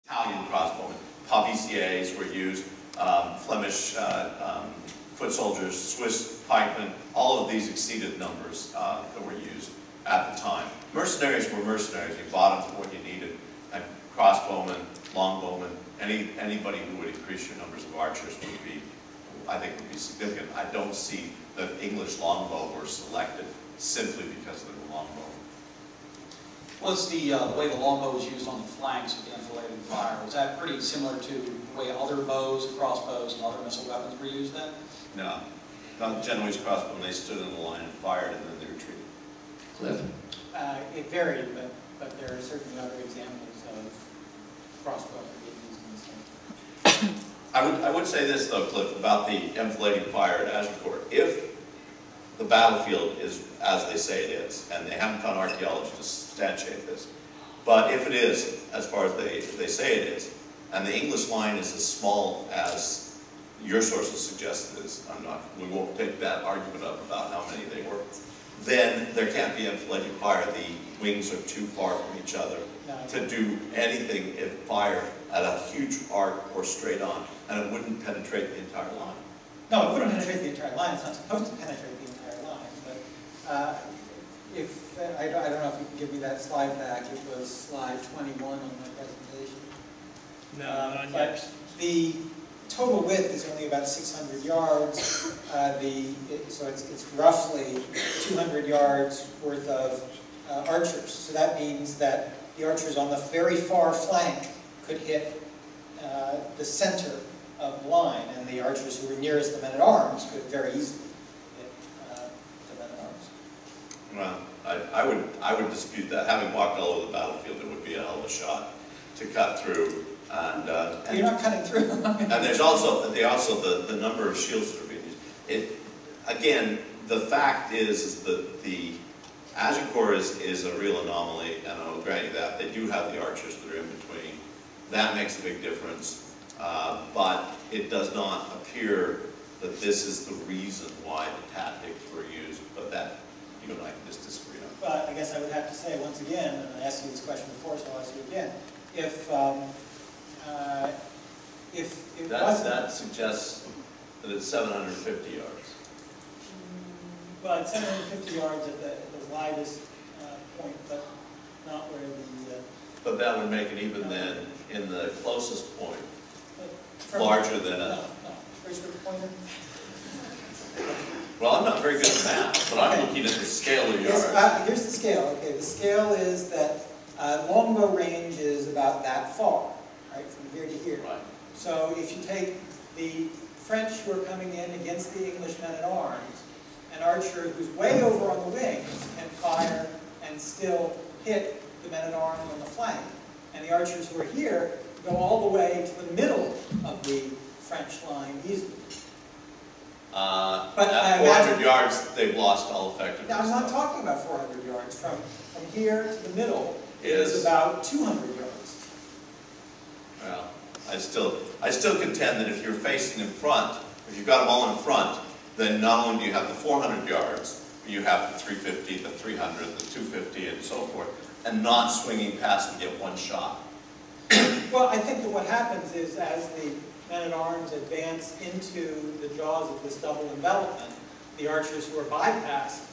Italian crossbowmen. Pavisiers were used, Flemish foot soldiers, Swiss pikemen, all of these exceeded numbers that were used at the time. Mercenaries were mercenaries. You bought them for what you needed. And crossbowmen, longbowmen, anybody who would increase your numbers of archers would be, I think, would be significant. I don't see that English longbow were selected simply because they were longbow. Was the way the longbow was used on the flanks with the enfilading fire, was that pretty similar to the way other bows, crossbows, and other missile weapons were used then? No. Not Genoese crossbow. They stood in the line and fired, and then they retreated. Cliff? It varied, but there are certainly other examples of crossbow being used in this way. I would say this, though, Cliff, about the enfilading fire at Agincourt. If the battlefield is as they say it is, and they haven't found archaeology to substantiate this, but if it is, as far as they say it is, and the English line is as small as your sources suggest it is, we won't take that argument up about how many they were, then there can't be enfilading fire. The wings are too far from each other to do anything if fire at a huge arc or straight on, and it wouldn't penetrate the entire line. No, it wouldn't penetrate the entire line. It's not supposed to penetrate the entire line. But if I don't know if you can give me that slide back. It was slide 21 on my presentation. No, not but yet. the total width is only about 600 yards. So it's roughly 200 yards worth of archers. So that means that the archers on the very far flank could hit the center of the line, and the archers who were nearest the men-at-arms could very easily hit the men-at-arms. Well, I would dispute that. Having walked all over the battlefield, it would be a hell of a shot to cut through. And you're not cutting through. And there's also the number of shields that are being used. Again, the fact is that the Agincourt is a real anomaly, and I'll grant you that. They do have the archers that are in between. That makes a big difference, but it does not appear that this is the reason why the tactics were used, but that you and I can just disagree on. But I guess I would have to say once again, and I asked you this question before, so I'll ask you again, if it wasn't... That suggests that it's 750 yards. Well, it's 750 yards at the widest point, but not where the... But that would make it even then, in the closest point, larger than a... No. Where's your pointer? Well, I'm not very good at math, but I'm looking at the scale of yards. Yes, here's the scale. Okay, the scale is that longbow range is about that far, right, from here to here. Right. So if you take the French who are coming in against the English men-at-arms, an archer who's way over on the wings can fire and still hit the men-at-arms on the flank. And the archers who are here go all the way to the middle of the French line easily. But at 400 yards, they've lost all effectiveness. Now, I'm not talking about 400 yards. From here to the middle is about 200 yards. Well, I still contend that if you're facing in front, if you've got them all in front, then not only do you have the 400 yards, but you have the 350, the 300, the 250, and so forth, and not swinging past and get one shot. Well, I think that what happens is as the men-at-arms advance into the jaws of this double envelopment, the archers who are bypassed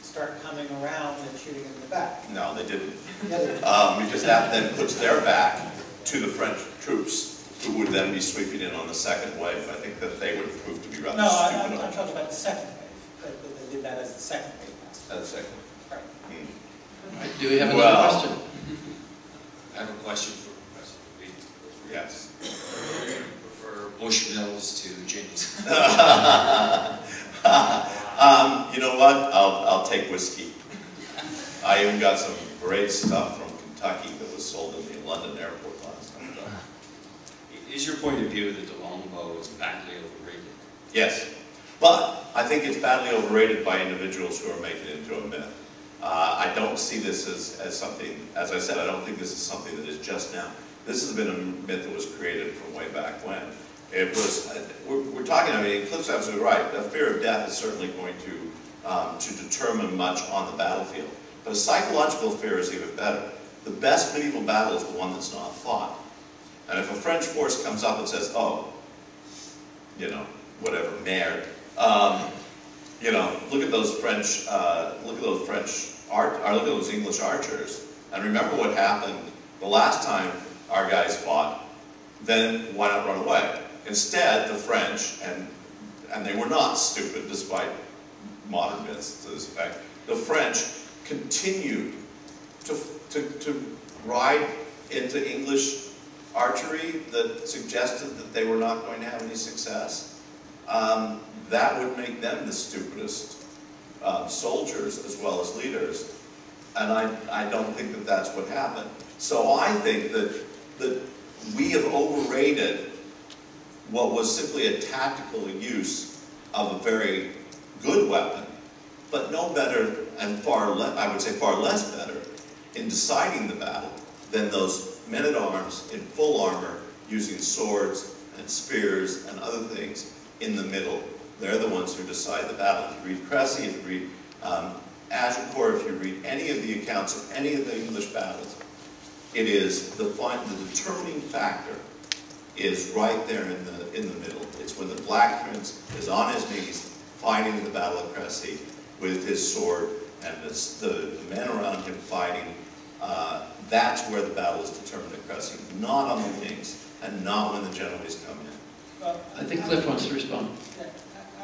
start coming around and shooting in the back. No, they didn't. Yeah, they did. Because that then puts their back to the French troops, who would then be sweeping in on the second wave. I think that they would have proved to be rather stupid. No, I'm talking about the second wave. They did that as the second wave. That's the second wave. Right. Do we have another question? I have a question for Professor DeVries. Yes. Do you prefer Bushmills to gins? You know what? I'll take whiskey. I even got some great stuff from Kentucky that was sold in the London airport last time. Is your point of view that the longbow is badly overrated? Yes, but I think it's badly overrated by individuals who are making it into a myth. I don't see this as something, as I said, I don't think this is something that is just now. This has been a myth that was created from way back when. It was, we're talking, I mean, Cliff's absolutely right. The fear of death is certainly going to determine much on the battlefield. But a psychological fear is even better. The best medieval battle is the one that's not fought. And if a French force comes up and says, oh, you know, whatever, merde, you know, look at those French, look at those English archers, and remember what happened the last time our guys fought, then why not run away? Instead, the French, and they were not stupid despite modern myths to this effect, the French continued to ride into English archery that suggested that they were not going to have any success. That would make them the stupidest soldiers as well as leaders. And I don't think that that's what happened. So I think that we have overrated what was simply a tactical use of a very good weapon, but no better and I would say far less better in deciding the battle than those men-at-arms in full armor using swords and spears and other things in the middle. They're the ones who decide the battle. If you read Cressy, if you read Agincourt, if you read any of the accounts of any of the English battles, it is the determining factor is right there in the middle. It's when the Black Prince is on his knees fighting the Battle of Cressy with his sword and the men around him fighting. That's where the battle is determined at Cressy, not on the wings and not when the Genoese come in. Well, I think Cliff wants to respond.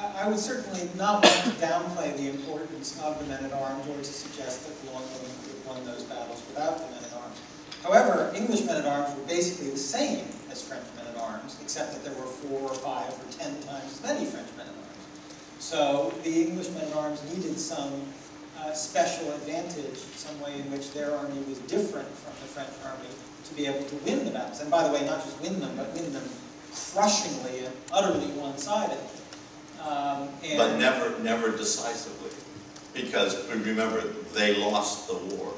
I would certainly not want to downplay the importance of the men-at-arms or to suggest that the longbow could have won those battles without the men-at-arms. However, English men-at-arms were basically the same as French men-at-arms, except that there were 4 or 5 or 10 times as many French men-at-arms. So the English men-at-arms needed some special advantage, some way in which their army was different from the French army to be able to win the battles. And by the way, not just win them, but win them crushingly and utterly one-sided. But never decisively, because remember, they lost the war.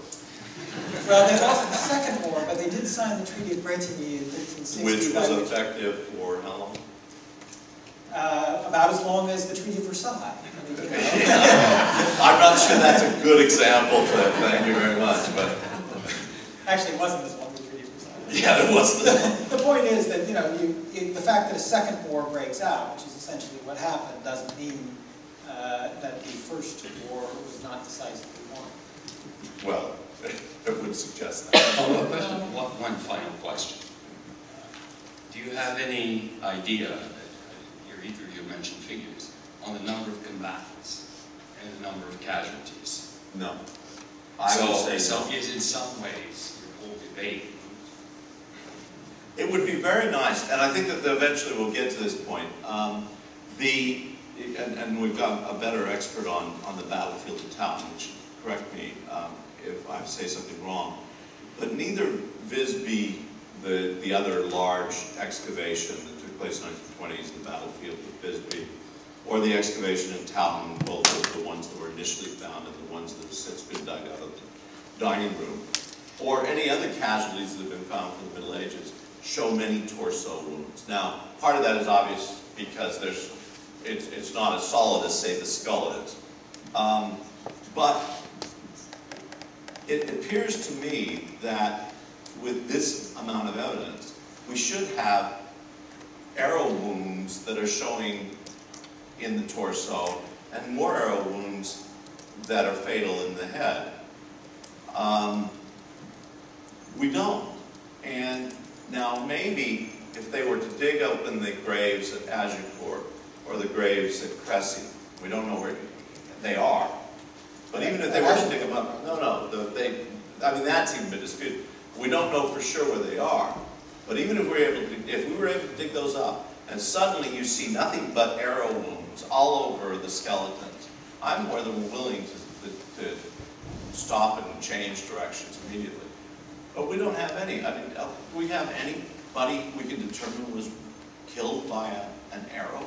Well, they lost the Second War, but they did sign the Treaty of Bretigny in 1560. Which was effective for how long? About as long as the Treaty of Versailles. I mean, you know. I'm not sure that's a good example, Cliff. Thank you very much. But actually, it wasn't as long as the Treaty of Versailles. Yeah, it wasn't. The point is that the fact that a second war breaks out, which is essentially what happened, doesn't mean that the first war was not decisively won. Well, it would suggest that. Follow-up question? One final question. Do you have any idea, either of you mentioned figures, on the number of combatants and the number of casualties? No. I would say so. No. Is in some ways your whole debate. It would be very nice, and I think that eventually we'll get to this point. And we've got a better expert on the battlefield of Towton, which correct me if I say something wrong. But neither Visby, the other large excavation that took place in the 1920s, the battlefield of Visby, or the excavation in Towton, both of the ones that were initially found and the ones that have since been dug out of the dining room, or any other casualties that have been found from the Middle Ages, show many torso wounds. Now, part of that is obvious because it's not as solid as, say, the skull is. But it appears to me that with this amount of evidence, we should have arrow wounds that are showing in the torso and more arrow wounds that are fatal in the head. We don't. And now maybe if they were to dig open the graves at Agincourt or the graves at Cressy, we don't know where they are. But even if they were to dig them up, I mean that's even been disputed. We don't know for sure where they are. But even if we were able to dig those up, and suddenly you see nothing but arrow wounds all over the skeletons, I'm more than willing to stop and change directions immediately. But we don't have any. I mean, do we have anybody we can determine was killed by an arrow?